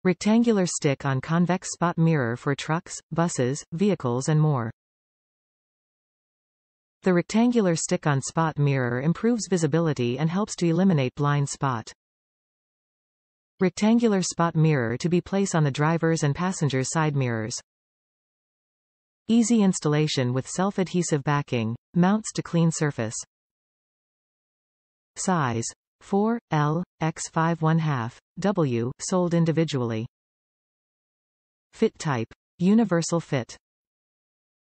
Rectangular stick-on convex spot mirror for trucks, buses, vehicles and more. The rectangular stick-on spot mirror improves visibility and helps to eliminate blind spot. Rectangular spot mirror to be placed on the driver's and passenger's side mirrors. Easy installation with self-adhesive backing, mounts to clean surface. Size 4L x 5½ W, sold individually. Fit type universal fit.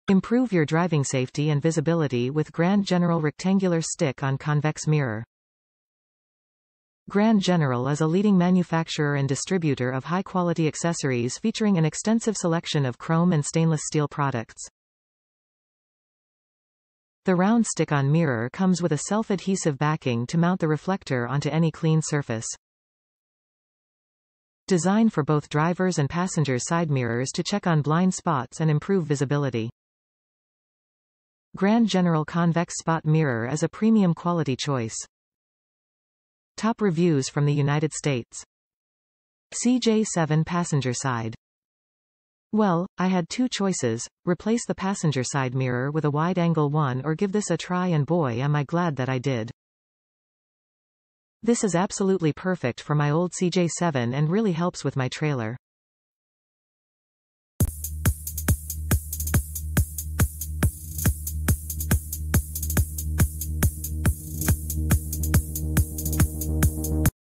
Improve your driving safety and visibility with Grand General rectangular stick-on convex mirror. Grand General is a leading manufacturer and distributor of high-quality accessories featuring an extensive selection of chrome and stainless steel products. The round stick-on mirror comes with a self-adhesive backing to mount the reflector onto any clean surface. Designed for both drivers' and passengers' side mirrors to check on blind spots and improve visibility. Grand General Convex Spot Mirror is a premium quality choice. Top reviews from the United States. CJ7 passenger side. Well, I had two choices, replace the passenger side mirror with a wide-angle one or give this a try, and boy am I glad that I did. This is absolutely perfect for my old CJ7 and really helps with my trailer.